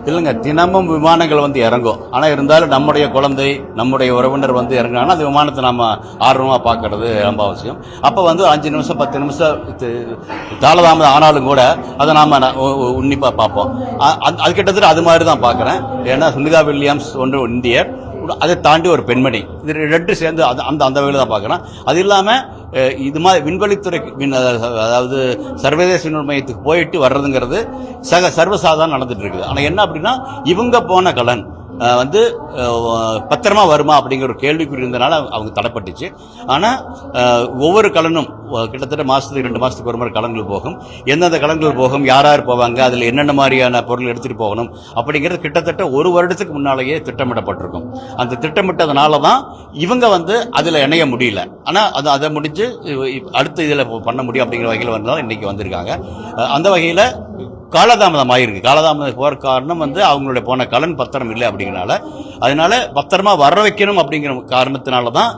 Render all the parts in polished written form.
இல்லைங்க, தினமும் விமானங்கள் வந்து இறங்கும். ஆனால் இருந்தாலும் நம்முடைய குழந்தை, நம்முடைய உறவினர் வந்து இறங்குனாங்கன்னா அந்த விமானத்தை நம்ம ஆர்வமாக பார்க்கறது ரொம்ப அவசியம். அப்போ வந்து 5 நிமிஷம் 10 நிமிஷம் தாமதம் ஆனாலும் கூட அதை நாம் உன்னிப்பாக பார்ப்போம். அது கிட்டத்தட்ட அது மாதிரி தான் பார்க்குறேன். ஏன்னா சுனிதா வில்லியம்ஸ் ஒன்று இந்தியர், அதை தாண்டி ஒரு பெண்மணி, இது ரெண்டு சேர்ந்து அந்த அந்த வகையில் தான் பார்க்குறேன். அது இல்லாமல் இது மாதிரி விண்வெளித்துறை, அதாவது சர்வதேச விண்வெளி மையத்துக்கு போயிட்டு வர்றதுங்கிறது சர்வசாதாரணம் நடந்துட்டு இருக்குது. ஆனால் என்ன அப்படின்னா, இவங்க போன கலன் வந்து பத்திரமா வருமா அப்படிங்கிற ஒரு கேள்விக்குறி இருந்தனால அவங்க தடைப்பட்டுச்சு. ஆனால் ஒவ்வொரு கலனும் கிட்டத்தட்ட மாதத்துக்கு 2 மாதத்துக்கு ஒரு முறை கலன்கள் போகும். எந்தெந்த கலன்கள் போகும், யார் யார் போவாங்க, அதில் என்னென்ன மாதிரியான பொருள் எடுத்துகிட்டு போகணும் அப்படிங்கிறது கிட்டத்தட்ட 1 வருடத்துக்கு முன்னாலேயே திட்டமிடப்பட்டிருக்கும். அந்த திட்டமிட்டதுனால தான் இவங்க வந்து அதில் இணைய முடியல. ஆனால் அதை முடிஞ்சு அடுத்த இதில் பண்ண முடியும் அப்படிங்கிற வகையில் வந்தாலும் இன்றைக்கி வந்திருக்காங்க. அந்த வகையில் காலதாமதம் ஆயிருக்கு. காலதாமதம் போகிற காரணம் வந்து அவங்களுடைய போன கலன் பத்திரம் இல்லை அப்படிங்கிறனால, அதனால பத்திரமா வர வைக்கணும் அப்படிங்கிற காரணத்தினால தான்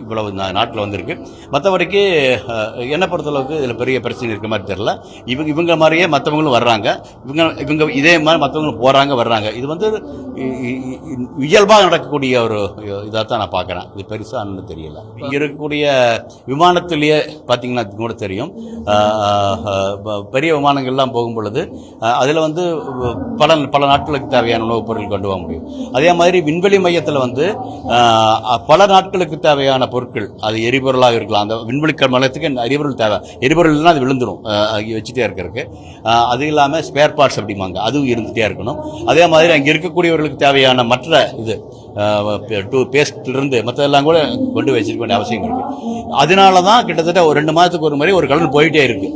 இவ்வளவு நாட்டில் வந்திருக்கு. மற்றபடிக்கு என்னை பொறுத்தளவுக்கு இதில் பெரிய பிரச்சனை இருக்க மாதிரி தெரியல. இவங்க மாதிரியே மற்றவங்களும் வர்றாங்க, இவங்க இதே மாதிரி மற்றவங்களும் போகிறாங்க வர்றாங்க. இது வந்து இயல்பாக நடக்கக்கூடிய ஒரு இதாக தான் நான் பார்க்குறேன். இது பெருசாக தெரியல. இங்கே இருக்கக்கூடிய விமானத்திலேயே பார்த்தீங்கன்னா கூட தெரியும், பெரிய விமானங்கள்லாம் போகும் பொழுது அதில் வந்து பல நாட்களுக்கு தேவையான உணவுப் பொருட்கள் கொண்டு போக முடியும். அதே மாதிரி விண்வெளி மையத்தில் வந்து பல நாட்களுக்கு தேவையான பொருட்கள், அது எரிபொருளாக இருக்கலாம். அந்த விண்வெளி மையத்துக்கு எரிபொருள் தேவை, எரிபொருள்னா அது விழுந்துடும் வச்சுட்டே இருக்கிறதுக்கு. அது இல்லாமல் ஸ்பேர் பார்ட்ஸ் அப்படிம்பாங்க, அதுவும் இருந்துகிட்டே இருக்கணும். அதே மாதிரி அங்கே இருக்கக்கூடியவர்களுக்கு தேவையான மற்ற இது பேஸ்ட்லேருந்து மற்றதெல்லாம் கூட கொண்டு வச்சிருக்க வேண்டிய அவசியம் இருக்குது. அதனால தான் கிட்டத்தட்ட ஒரு 2 மாதத்துக்கு ஒரு முறை ஒரு கலன் போயிட்டே இருக்குது.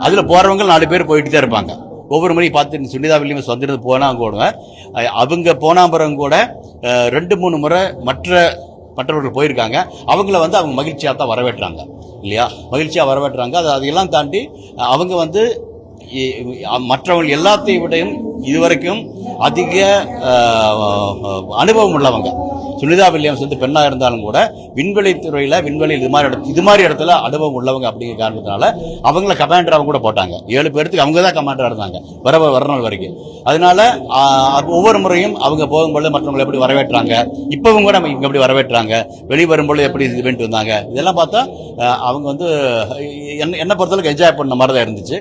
அதில் போகிறவங்க 4 பேர் போயிட்டு தான் இருப்பாங்க. ஒவ்வொரு முறையும் பார்த்து சுனிதா வில்லியம்ஸ் வந்துட்டு போனால் கூட அவங்க போனால் பிறகு கூட 2-3 முறை மற்றவர்கள் போயிருக்காங்க. அவங்கள வந்து அவங்க மகிழ்ச்சியாக தான் வரவேற்றாங்க இல்லையா, மகிழ்ச்சியாக வரவேற்றாங்க. அதையெல்லாம் தாண்டி அவங்க வந்து மற்றவங்க எல்லாத்தையும் விடையும் இதுவரைக்கும் அதிக அனுபவம் உள்ளவங்க. சுனிதா வில்லியம்ஸ் வந்து பெண்ணாக இருந்தாலும் கூட விண்வெளித்துறையில் விண்வெளியில் இது மாதிரி இடத்துல அனுபவம் உள்ளவங்க அப்படிங்கிற காரணத்தினால அவங்கள கமாண்டராக கூட போட்டாங்க. 7 பேருக்கு அவங்க தான் கமாண்டராக இருந்தாங்க வர நாள் வரைக்கும். அதனால ஒவ்வொரு முறையும் அவங்க போகும்போது மற்றவங்களை எப்படி வரவேற்றாங்க, இப்பவும் கூட இவங்க எப்படி வரவேற்றாங்க, வெளியே வரும்போது எப்படி இது பண்ணிட்டு வந்தாங்க, இதெல்லாம் பார்த்தா அவங்க வந்து என்ன பொறுத்தளவுக்கு என்ஜாய் பண்ண மாதிரி தான் இருந்துச்சு.